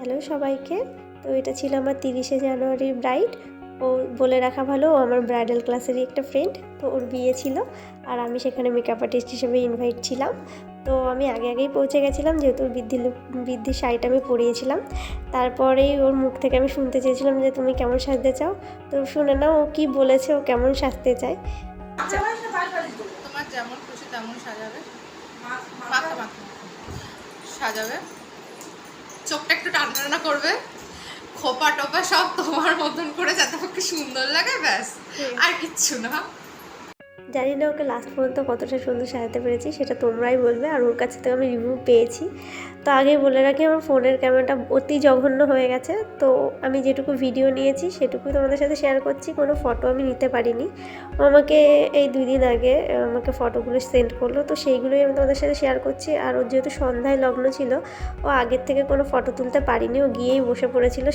Hello সবাইকে। তো এটা ছিল আমার 30শে জানুয়ারির ব্রাইড। ও বলে রাখা ভালো, ও আমার ব্রাইডাল ক্লাসেরই একটা ফ্রেন্ড। তো ওর বিয়ে ছিল আর আমি সেখানে মেকআপ আর্টিস্ট হিসেবে ইনভাইট ছিলাম। তো আমি আগেই পৌঁছে গেছিলাম, যেহেতু ওর বৃদ্ধির শাড়িটা আমি পরিয়েছিলাম। তারপরেই ওর মুখ থেকে আমি শুনতে চেয়েছিলাম যে তুমি কেমন সাজতে চাও। তো শুনে নাও ও কী বলেছে, ও কেমন সাজতে চায়। তোমার যেমন খুশি তেমন সাজাবে, মাথা মাথা সাজাবে, চোখটা একটু টানা টানা করবে, খোপা টোপা সব তোমার মতন করে যাতে ওকে সুন্দর লাগে, ব্যাস আর কিচ্ছু না। জানি না ওকে লাস্ট পর্যন্ত কতটা সুন্দর সাজাতে পেরেছি, সেটা তোমরাই বলবে। আর ওর কাছে তো আমি রিভিউ পেয়েছি। তো আগে বলে রাখি, আমার ফোনের ক্যামেরাটা অতি জঘন্য হয়ে গেছে। তো আমি যেটুকু ভিডিও নিয়েছি সেটুকুই তোমাদের সাথে শেয়ার করছি, কোনো ফটো আমি নিতে পারিনি। ও আমাকে এই 2 দিন আগে আমাকে ফটোগুলো সেন্ড করলো, তো সেইগুলোই আমি তোমাদের সাথে শেয়ার করছি। আর ওর যেহেতু সন্ধ্যায় লগ্ন ছিল, ও আগের থেকে কোনো ফটো তুলতে পারিনি, ও গিয়েই বসে পড়েছিল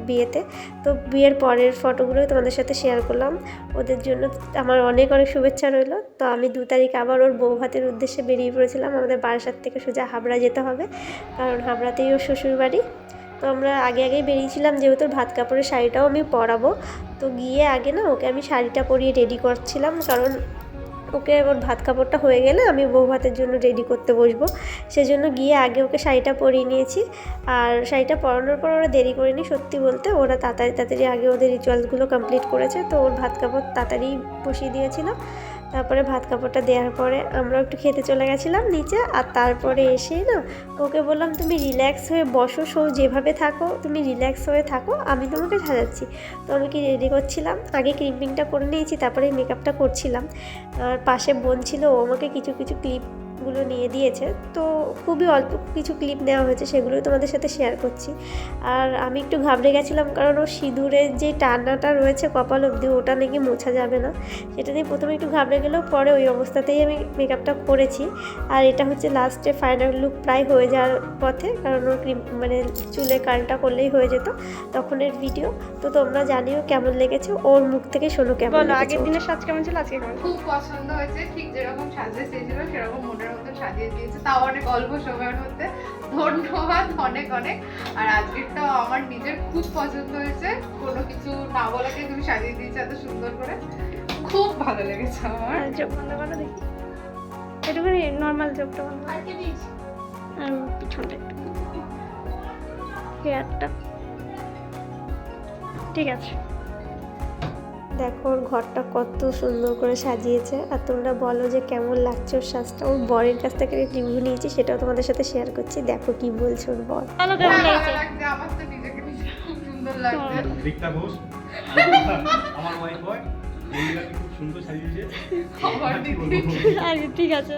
বিয়েতে। তো বিয়ের পরের ফটোগুলোই তোমাদের সাথে শেয়ার করলাম। ওদের জন্য আমার অনেক শুভেচ্ছা রইল। তো আমি 2 তারিখ আবার ওর বউ ভাতের উদ্দেশ্যে বেরিয়ে পড়েছিলাম। আমাদের বারাসাত থেকে সোজা হাবড়া যেতে হবে, কারণ হাবড়াতেই ওর শ্বশুরবাড়ি। তো আমরা আগেই বেরিয়েছিলাম, যেহেতু ভাত কাপড়ের শাড়িটাও আমি পরাবো। তো গিয়ে আগে না ওকে আমি শাড়িটা পরিয়ে রেডি করছিলাম, কারণ ওকে ওর ভাত কাপড়টা হয়ে গেলে আমি বউ ভাতের জন্য রেডি করতে বসবো। সেজন্য গিয়ে আগে ওকে শাড়িটা পরিয়ে নিয়েছি। আর শাড়িটা পরানোর পর ওরা দেরি করেনি, সত্যি বলতে ওরা তাড়াতাড়ি আগে ওদের রিচুয়ালসগুলো কমপ্লিট করেছে। তো ওর ভাত কাপড় তাড়াতাড়ি বসিয়ে দিয়েছিল। তারপরে ভাত কাপড়টা দেওয়ার পরে আমরা একটু খেতে চলে গেছিলাম নিচে। আর তারপরে এসেই না ওকে বললাম, তুমি রিল্যাক্স হয়ে বসো, যেভাবে থাকো তুমি রিল্যাক্স হয়ে থাকো, আমি তোমাকে সাজাচ্ছি। তো আমি কি রেডি করছিলাম, আগে ক্রিপিংটা করে নিয়েছি, তারপরে মেকআপটা করছিলাম। আর পাশে বোন ছিল, ও আমাকে কিছু ক্লিপগুলো নিয়ে দিয়েছে। তো খুবই অল্প কিছু ক্লিপ নেওয়া হয়েছে, সেগুলোই তোমাদের সাথে শেয়ার করছি। আর আমি একটু ঘাবড়ে গেছিলাম, কারণ ও সিঁদুরের যে টানাটা রয়েছে কপাল অবধি, ওটা নাকি মোছা যাবে না। সেটা নিয়ে প্রথমে একটু ঘাবড়ে গেলেও পরে ওই অবস্থাতেই আমি মেকআপটা করেছি। আর এটা হচ্ছে লাস্টে ফাইনাল লুক, প্রায় হয়ে যাওয়ার পথে, কারণ ওর চুলে কালটা করলেই হয়ে যেত তখনের ভিডিও। তো তোমরা জানিও কেমন লেগেছে, ওর মুখ থেকে শোনো কেমন লেগেছে। আগের দিনের সাজ কেমন ছিল, আজকে কেমন? খুব পছন্দ হয়েছে, ঠিক যেরকম সাজতে চেয়েছিল সেরকম মনের মতন সাজিয়ে দিয়েছে, তাও অনেক অল্প সময়ের মধ্যে। ধন্যবাদ অনেক অনেক। আর আজকেরটাও আমার নিজের খুব পছন্দ হয়েছে, কোনো কিছু না বলাকে তুমি সাজিয়ে দিয়েছো এত সুন্দর করে, খুব ভালো লেগেছে আমার। চোখ বন্ধ করো দেখি, এটুকুনি নর্মাল চোখটা বন্ধ আর পিছনটা একটু, হেয়ারটা ঠিক আছে। দেখো ওর ঘরটা কত সুন্দর করে সাজিয়েছে। আর তোমরা বলো যে কেমন লাগছে ওর সাজটা। ওর বরের কাছ থেকে রিভিউ নিয়েছি, সেটাও তোমাদের সাথে শেয়ার করছি। দেখো কি বলছে ওর বর। ভালো কেমন লাগছে, লাগছে? আমার তো নিজেকে নিজে খুব সুন্দর লাগছে। রিক্তা ঘোষ আমার ওয়াইফ হয়, খুব সুন্দর সাজিয়েছে। আমার দিদি আর ঠিক আছে।